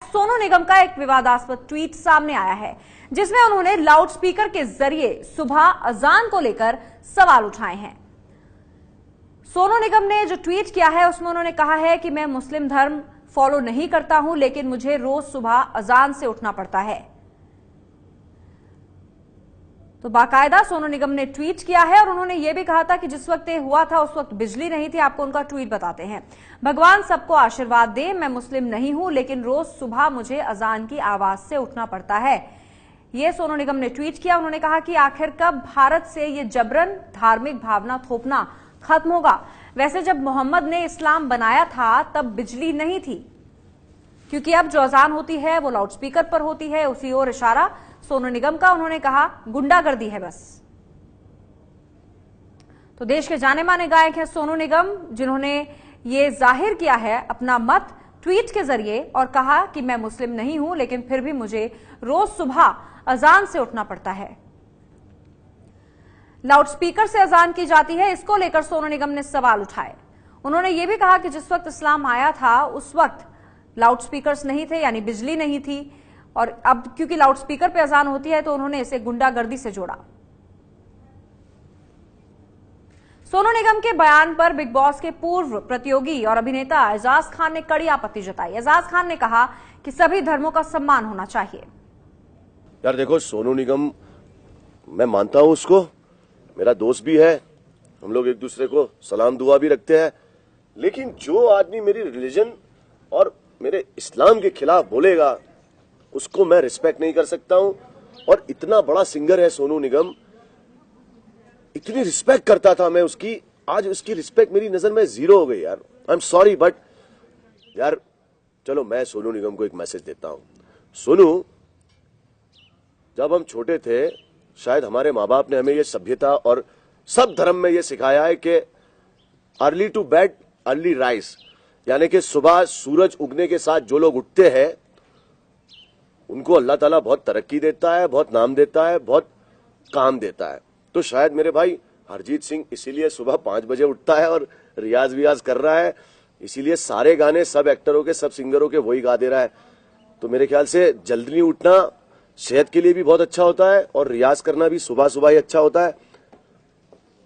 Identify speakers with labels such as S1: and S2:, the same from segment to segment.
S1: सोनू निगम का एक विवादास्पद ट्वीट सामने आया है जिसमें उन्होंने लाउडस्पीकर के जरिए सुबह अजान को लेकर सवाल उठाए हैं। सोनू निगम ने जो ट्वीट किया है उसमें उन्होंने कहा है कि मैं मुस्लिम धर्म फॉलो नहीं करता हूं, लेकिन मुझे रोज सुबह अजान से उठना पड़ता है। तो बाकायदा सोनू निगम ने ट्वीट किया है और उन्होंने यह भी कहा था कि जिस वक्त ये हुआ था उस वक्त बिजली नहीं थी। आपको उनका ट्वीट बताते हैं। भगवान सबको आशीर्वाद दे, मैं मुस्लिम नहीं हूं, लेकिन रोज सुबह मुझे अजान की आवाज से उठना पड़ता है। यह सोनू निगम ने ट्वीट किया। उन्होंने कहा कि आखिर कब भारत से ये जबरन धार्मिक भावना थोपना खत्म होगा। वैसे जब मोहम्मद ने इस्लाम बनाया था तब बिजली नहीं थी, क्योंकि अब जो अजान होती है वो लाउडस्पीकर पर होती है। उसी ओर इशारा सोनू निगम का। उन्होंने कहा गुंडागर्दी है बस। तो देश के जाने माने गायक हैं सोनू निगम, जिन्होंने ये जाहिर किया है अपना मत ट्वीट के जरिए और कहा कि मैं मुस्लिम नहीं हूं, लेकिन फिर भी मुझे रोज सुबह अजान से उठना पड़ता है। लाउडस्पीकर से अजान की जाती है, इसको लेकर सोनू निगम ने सवाल उठाए। उन्होंने ये भी कहा कि जिस वक्त इस्लाम आया था उस वक्त लाउडस्पीकर्स नहीं थे, यानी बिजली नहीं थी, और अब क्योंकि लाउडस्पीकर पे अजान होती है तो उन्होंने इसे गुंडागर्दी से जोड़ा। सोनू निगम के बयान पर बिग बॉस के पूर्व प्रतियोगी और अभिनेता एजाज खान ने कड़ी आपत्ति जताई। एजाज खान ने कहा कि सभी धर्मों का सम्मान होना चाहिए।
S2: यार देखो, सोनू निगम मैं मानता हूं, उसको मेरा दोस्त भी है, हम लोग एक दूसरे को सलाम दुआ भी रखते हैं, लेकिन जो आदमी मेरी रिलीजन और मेरे इस्लाम के खिलाफ बोलेगा उसको मैं रिस्पेक्ट नहीं कर सकता हूं। और इतना बड़ा सिंगर है सोनू निगम, इतनी रिस्पेक्ट करता था मैं उसकी, आज उसकी रिस्पेक्ट मेरी नजर में जीरो हो गई। यार आई एम सॉरी, बट यार चलो मैं सोनू निगम को एक मैसेज देता हूं। सोनू, जब हम छोटे थे शायद हमारे माँ बाप ने हमें ये सभ्यता और सब धर्म में ये सिखाया है कि early to bed early rise, यानी कि सुबह सूरज उगने के साथ जो लोग उठते हैं उनको अल्लाह ताला बहुत तरक्की देता है, बहुत नाम देता है, बहुत काम देता है। तो शायद मेरे भाई हरजीत सिंह इसीलिए सुबह 5 बजे उठता है और रियाज वियाज कर रहा है, इसीलिए सारे गाने सब एक्टरों के सब सिंगरों के वही गा दे रहा है। तो मेरे ख्याल से जल्दी उठना सेहत के लिए भी बहुत अच्छा होता है और रियाज करना भी सुबह सुबह ही अच्छा होता है।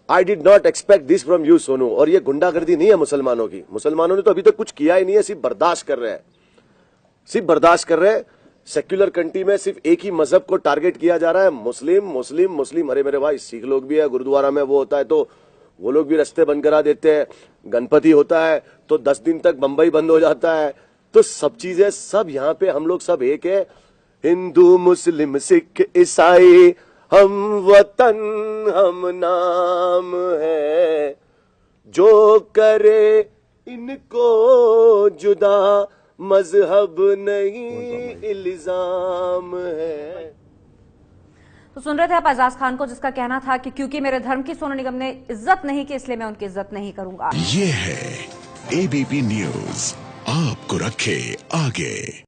S2: I did not expect this from you Sonu. और ये गुंडागर्दी नहीं है मुसलमानों की, मुसलमानों ने तो अभी तक कुछ किया ही नहीं है, सिर्फ बर्दाश्त कर रहे हैं, सिर्फ बर्दाश्त कर रहे हैं। सेक्युलर कंट्री में सिर्फ एक ही मजहब को टारगेट किया जा रहा है, मुस्लिम मुस्लिम मुस्लिम। अरे मेरे भाई, सिख लोग भी है, गुरुद्वारा में वो होता है तो वो लोग भी रास्ते बंद करा देते हैं, गणपति होता है तो 10 दिन तक बंबई बंद हो जाता है। तो सब चीजें सब यहाँ पे हम लोग सब एक है, हिंदू मुस्लिम सिख ईसाई, हम वतन हम नाम है, जो करे इनको जुदा मजहब नहीं इल्जाम है।
S1: तो सुन रहे थे आप एजाज खान को, जिसका कहना था कि क्योंकि मेरे धर्म की सोनू निगम ने इज्जत नहीं की इसलिए मैं उनकी इज्जत नहीं करूंगा।
S3: ये है एबीपी न्यूज, आपको रखे आगे।